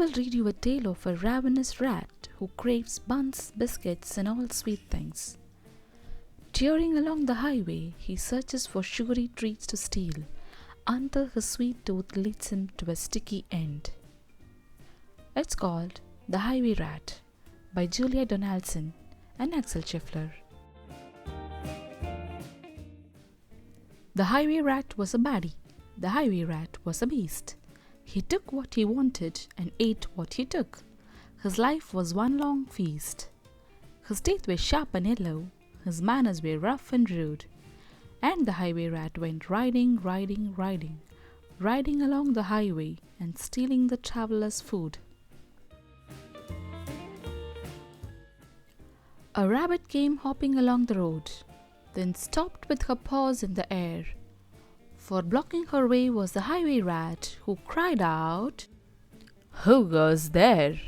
will read you a tale of a ravenous rat who craves buns, biscuits, and all sweet things. Tearing along the highway, he searches for sugary treats to steal until his sweet tooth leads him to a sticky end. It's called The Highway Rat by Julia Donaldson and Axel scheffler. The highway rat was a baddie. The highway rat was a beast. He took what he wanted and ate what he took. His life was one long feast. His teeth were sharp and yellow. His manners were rough and rude. And the highway rat went riding along the highway and stealing the traveller's food. A rabbit came hopping along the road, then stopped with her paws in the air. For blocking her way was the highway rat, who cried out, "Who goes there?"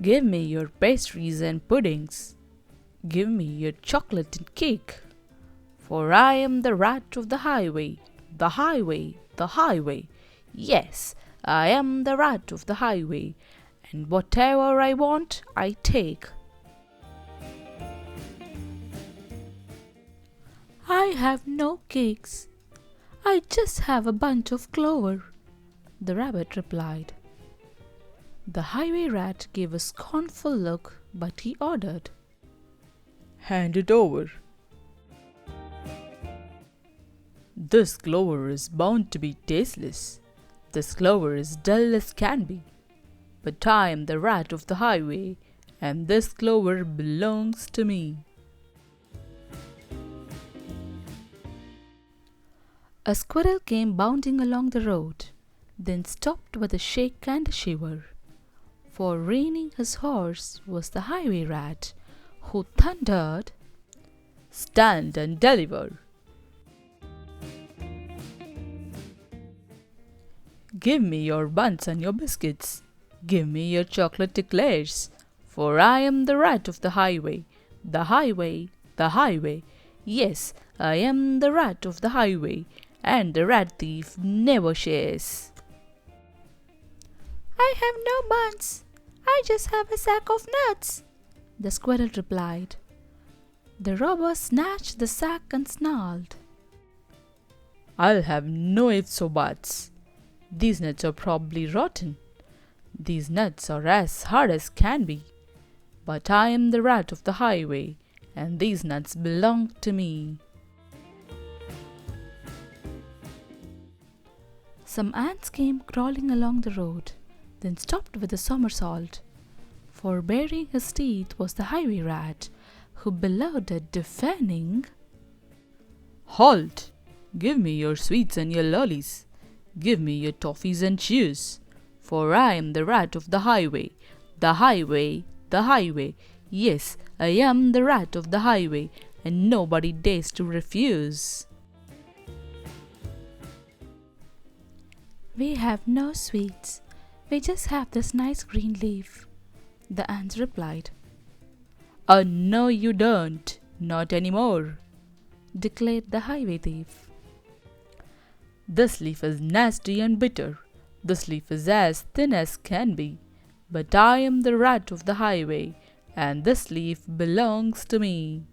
"Give me your pastries and puddings. Give me your chocolate and cake. For I am the rat of the highway, the highway, the highway. Yes, I am the rat of the highway, and whatever I want, I take." "I have no cakes. I just have a bunch of clover," the rabbit replied. The highway rat gave a scornful look, but he ordered, "Hand it over. This clover is bound to be tasteless. This clover is dull as can be. But I am the rat of the highway, and this clover belongs to me." A squirrel came bounding along the road, then stopped with a shake and a shiver. For reining his horse was the highway rat, who thundered, "Stand and deliver. Give me your buns and your biscuits. Give me your chocolate eclairs. For I am the rat of the highway, the highway, the highway. Yes, I am the rat of the highway, and the rat thief never shares." "I have no buns. I just have a sack of nuts," the squirrel replied. The robber snatched the sack and snarled, "I'll have no ifs or buts. These nuts are probably rotten. These nuts are as hard as can be. But I am the rat of the highway, and these nuts belong to me." Some ants came crawling along the road, then stopped with a somersault. For baring his teeth was the highway rat, who bellowed at deafening, "Halt! Give me your sweets and your lollies. Give me your toffees and chews. For I am the rat of the highway, the highway, the highway. Yes, I am the rat of the highway, and nobody dares to refuse." "We have no sweets. We just have this nice green leaf," the ants replied. "Oh, no, you don't. Not anymore," declared the highway thief. "This leaf is nasty and bitter. This leaf is as thin as can be. But I am the rat of the highway, and this leaf belongs to me."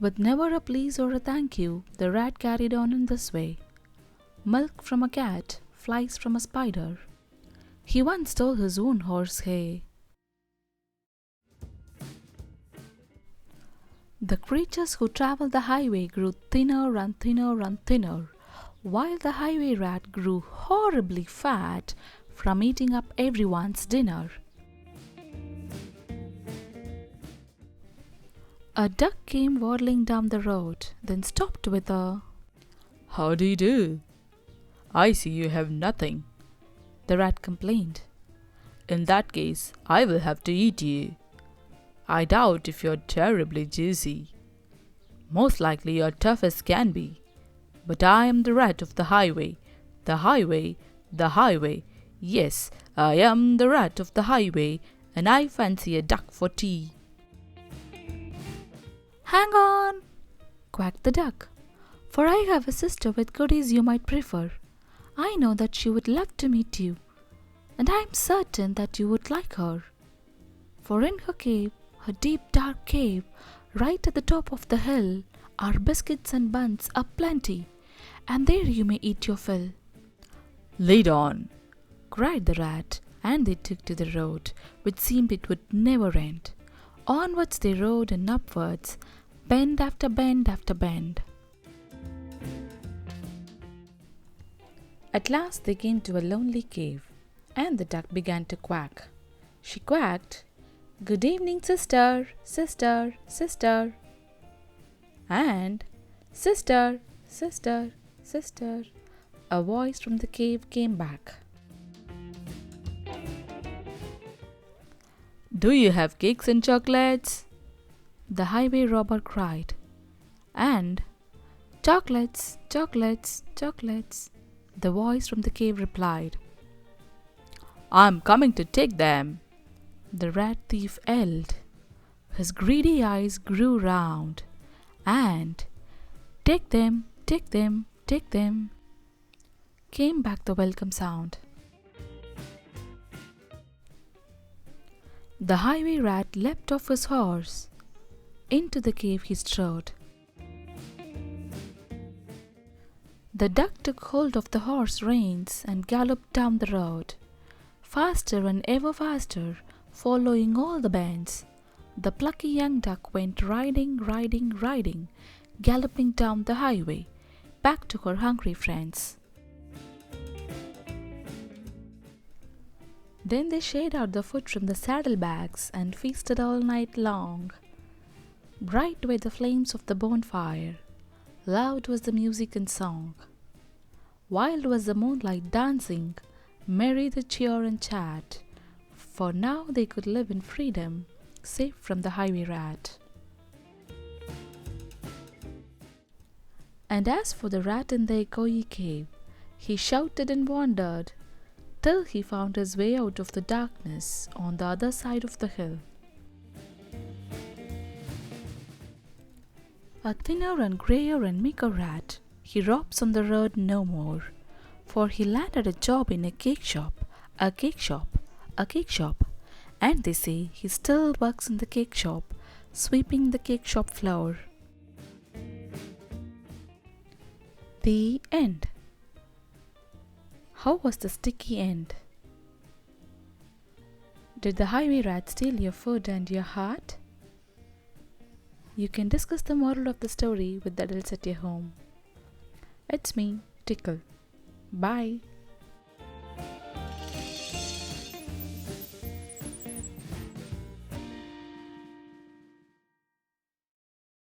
With never a please or a thank you, the rat carried on in this way. Milk from a cat, flies from a spider. He once stole his own horse hay. The creatures who traveled the highway grew thinner and thinner and thinner, while the highway rat grew horribly fat from eating up everyone's dinner. A duck came waddling down the road, then stopped with a, "How do you do? I see you have nothing," the rat complained. "In that case, I will have to eat you. I doubt if you're terribly juicy. Most likely you're tough as can be. But I am the rat of the highway, the highway, the highway. Yes, I am the rat of the highway, and I fancy a duck for tea." "Hang on!" quacked the duck. For I have a sister with goodies you might prefer. I know that she would love to meet you, and I am certain that you would like her. For in her cave, her deep dark cave, right at the top of the hill, are biscuits and buns aplenty, and there you may eat your fill. Lead on, cried the rat, and they took to the road, which seemed it would never end. Onwards they rode and upwards, bend after bend after bend. At last they came to a lonely cave, and the duck began to quack. She quacked, "Good evening, sister, sister, sister." And, "Sister, sister, sister," a voice from the cave came back. do you have cakes and chocolates? The highway robber cried. And, "Chocolates, chocolates, chocolates," the voice from the cave replied. I'm coming to take them, the rat thief yelled. His greedy eyes grew round, and, "Take them, take them, take them," came back the welcome sound. The highway rat leapt off his horse. Into the cave he strode. The duck took hold of the horse reins and galloped down the road, faster and ever faster, following all the bends. The plucky young duck went riding, riding, riding, galloping down the highway, back to her hungry friends. Then they shared out the food from the saddlebags and feasted all night long. Bright were the flames of the bonfire, loud was the music and song. Wild was the moonlight dancing, merry the cheer and chat, for now they could live in freedom, safe from the highway rat. And as for the rat in the echoey cave, he shouted and wandered, till he found his way out of the darkness on the other side of the hill. A thinner and greyer and meeker rat, he rops on the road no more, for he landed a job in a cake shop, a cake shop, a cake shop, and they say he still works in the cake shop, sweeping the cake shop floor. The end. How was the sticky end? Did the highway rat steal your food and your heart? You can discuss the moral of the story with the adults at your home. It's me, Tickle. Bye.